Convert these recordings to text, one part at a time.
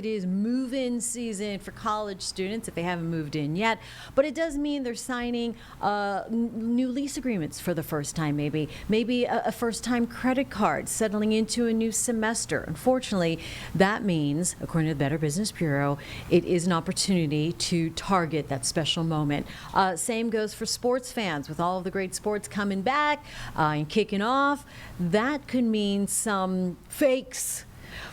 It is move-in season for college students if they haven't moved in yet, but it does mean they're signing new lease agreements for the first time, maybe a first-time credit card, settling into a new semester. Unfortunately, that means, according to the Better Business Bureau, it is an opportunity to target that special moment. Same goes for sports fans. With all of the great sports coming back and kicking off, that could mean some fakes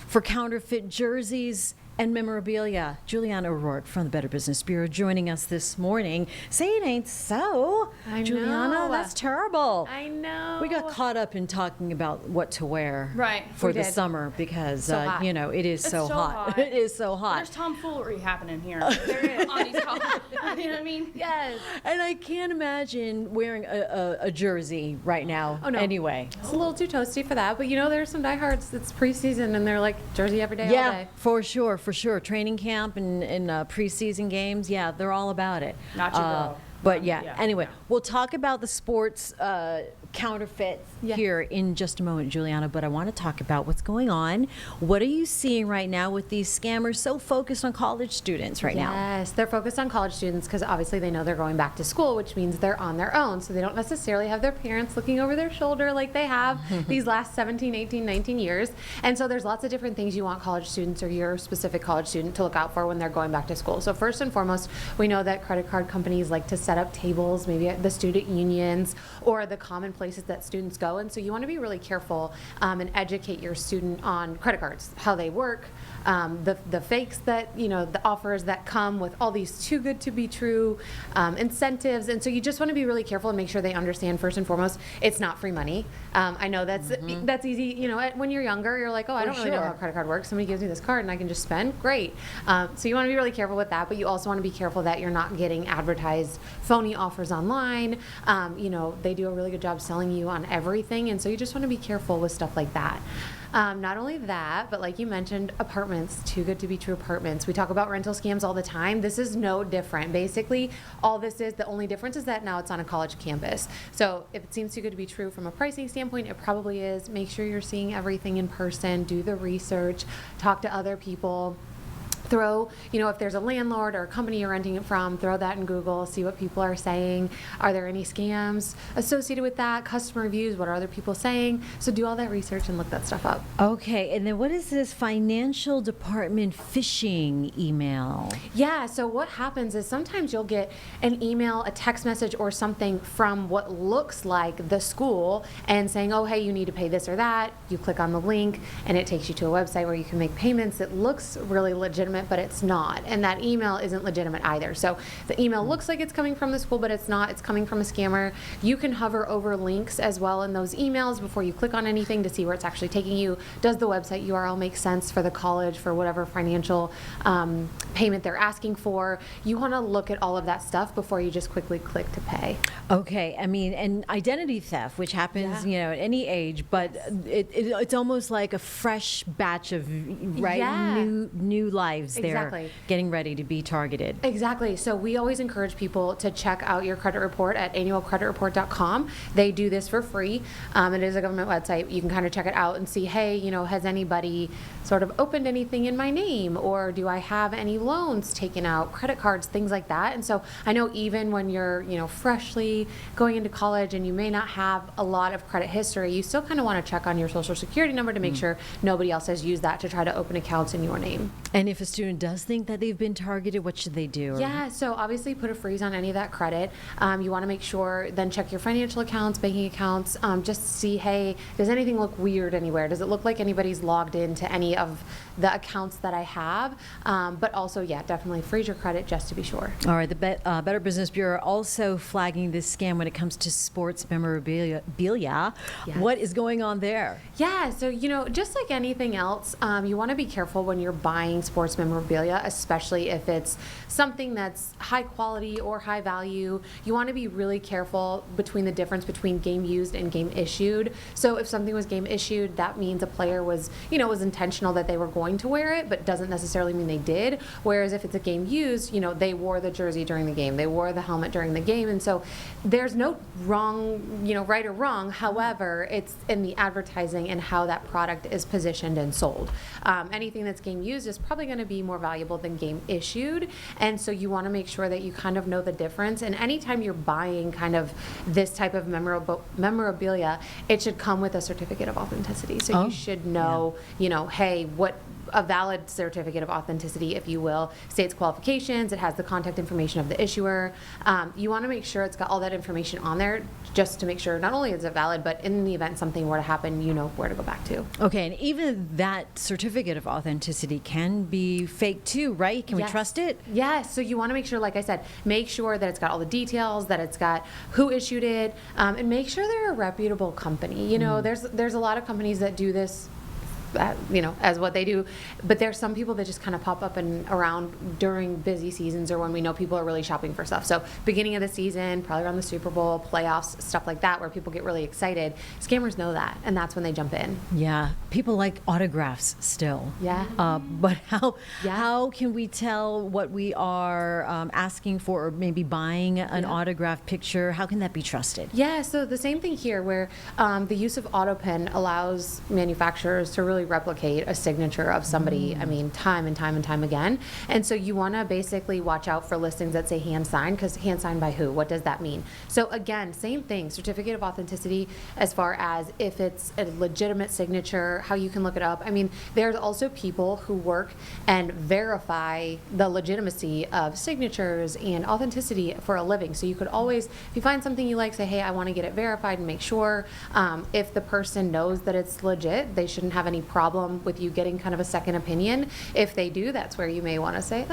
for counterfeit jerseys and memorabilia. Juliana O'Rork from the Better Business Bureau joining us this morning. Say it ain't so. I Juliana, know. that's terrible. I know. We got caught up in talking about what to wear we the did. summer because, So hot. it is It's so hot. It is so hot. There's tomfoolery happening here. There is. On these calls. You know what I mean? Yes. And I can't imagine wearing a jersey right now. Oh, no. Anyway. It's a little too toasty for that, but there's some diehards. It's preseason and they're like jersey every day, all Yeah, day. for sure. Training camp and preseason games, yeah, they're all about it. Not your girl. But yeah, Yeah, anyway, yeah. we'll talk about the sports counterfeits here in just a moment, Juliana, but I want to talk about what's going on. What are you seeing right now with these scammers so focused on college students right now? Yes, they're focused on college students because obviously they know they're going back to school, which means they're on their own. So they don't necessarily have their parents looking over their shoulder like they have these last 17, 18, 19 years. And so there's lots of different things you want college students or your specific college student to look out for when they're going back to school. So first and foremost, we know that credit card companies like to set up tables, maybe at the student unions or the common places that students go. And so you want to be really careful and educate your student on credit cards, how they work, the fakes that, the offers that come with all these too good to be true incentives. And so you just want to be really careful and make sure they understand first and foremost, it's not free money. I know that's easy. When you're younger, you're like, oh, I don't really know how a credit card works. Somebody gives me this card and I can just spend. Great. So you want to be really careful with that, but you also want to be careful that you're not getting advertised phony offers online. They do a really good job selling you on everything. And so you just want to be careful with stuff like that. Not only that, but like you mentioned, apartments, too good to be true apartments. We talk about rental scams all the time. This is no different. Basically, all this is, the only difference is that now it's on a college campus. So if it seems too good to be true from a pricing standpoint, it probably is. Make sure you're seeing everything in person, do the research, talk to other people. Throw, if there's a landlord or a company you're renting it from, throw that in Google, see what people are saying. Are there any scams associated with that? Customer reviews, what are other people saying? So do all that research and look that stuff up. Okay, and then what is this financial department phishing email? Yeah, so what happens is sometimes you'll get an email, a text message, or something from what looks like the school and saying, oh, hey, you need to pay this or that. You click on the link and it takes you to a website where you can make payments. It looks really legitimate, but it's not. And that email isn't legitimate either. So the email looks like it's coming from the school, but it's not. It's coming from a scammer. You can hover over links as well in those emails before you click on anything to see where it's actually taking you. Does the website URL make sense for the college, for whatever financial payment they're asking for? You want to look at all of that stuff before you just quickly click to pay. Okay, and identity theft, which happens, at any age, but it's almost like a fresh batch of new lives there getting ready to be targeted. Exactly. So we always encourage people to check out your credit report at annualcreditreport.com. They do this for free. It is a government website. You can kind of check it out and see, hey, has anybody sort of opened anything in my name, or do I have any loans taken out, credit cards, things like that. And so I know even when you're, freshly going into college and you may not have a lot of credit history, you still kind of want to check on your social security number to make sure nobody else has used that to try to open accounts in your name. And if a student does think that they've been targeted, what should they do? Yeah, so obviously put a freeze on any of that credit. You want to make sure, then check your financial accounts, banking accounts, just to see, hey, does anything look weird anywhere? Does it look like anybody's logged into any of the accounts that I have? But also, definitely freeze your credit just to be sure. All right, the Better Business Bureau also flagging this scam when it comes to sports memorabilia. Yes. What is going on there? Yeah, so, just like anything else, you want to be careful when you're buying sports memorabilia, especially if it's something that's high quality or high value. You want to be really careful between the difference between game used and game issued. So if something was game issued, that means a player was intentional that they were going to wear it, but doesn't necessarily mean they did. Whereas if it's a game used, they wore the jersey during the game, they wore the helmet during the game. And so there's no wrong, right or wrong. However, it's in the advertising and how that product is positioned and sold. Anything that's game used is probably going to be more valuable than game issued. And so you want to make sure that you kind of know the difference. And anytime you're buying kind of this type of memorabilia, it should come with a certificate of authenticity. So you should know, you know, hey, what a valid certificate of authenticity, if you will, states qualifications, it has the contact information of the issuer. You want to make sure it's got all that information on there just to make sure not only is it valid, but in the event something were to happen, you know where to go back to. Okay, and even that certificate of authenticity can be fake too, right? Can we trust it? Yes, so you want to make sure, like I said, make sure that it's got all the details, that it's got who issued it, and make sure they're a reputable company. You know, there's a lot of companies that do this, you know, as what they do, but there's some people that just kind of pop up and around during busy seasons or when we know people are really shopping for stuff. So beginning of the season, probably around the Super Bowl, playoffs, stuff like that, where people get really excited. Scammers know that, and that's when they jump in. Yeah, people like autographs still. Yeah. But how can we tell what we are asking for, or maybe buying an autographed picture? How can that be trusted? Yeah, so the same thing here, where the use of AutoPen allows manufacturers to really replicate a signature of somebody, I mean, time and time and time again. And so you want to basically watch out for listings that say hand signed, because hand signed by who? What does that mean? So again, same thing, certificate of authenticity as far as if it's a legitimate signature, how you can look it up. I mean, there's also people who work and verify the legitimacy of signatures and authenticity for a living. So you could always, if you find something you like, say, hey, I want to get it verified and make sure. If the person knows that it's legit, they shouldn't have any problem with you getting kind of a second opinion. If they do, that's where you may want to say,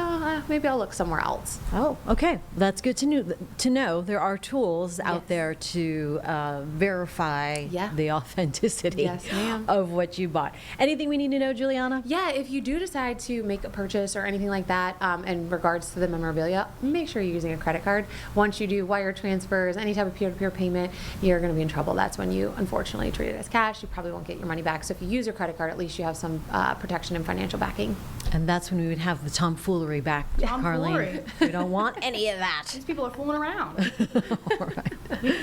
maybe I'll look somewhere else. Oh, okay. That's good to know. There are tools out there to verify the authenticity of what you bought. Anything we need to know, Juliana? Yeah, if you do decide to make a purchase or anything like that in regards to the memorabilia, make sure you're using a credit card. Once you do wire transfers, any type of peer-to-peer payment, you're going to be in trouble. That's when you unfortunately treat it as cash. You probably won't get your money back. So if you use your credit card, at least you have some protection and financial backing. And that's when we would have the tomfoolery back, Carlene. We don't want any of that. These people are fooling around. All right.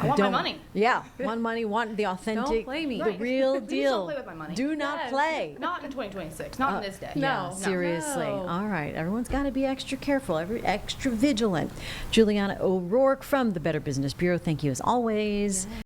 I want my money. Yeah, want money, want the authentic, Don't play me. the real Please deal. don't play with my money. Do not play. Not in 2026. Not in this day. Yeah, No. seriously. No. All right, everyone's got to be extra careful, extra vigilant. Juliana O'Rork from the Better Business Bureau, thank you as always.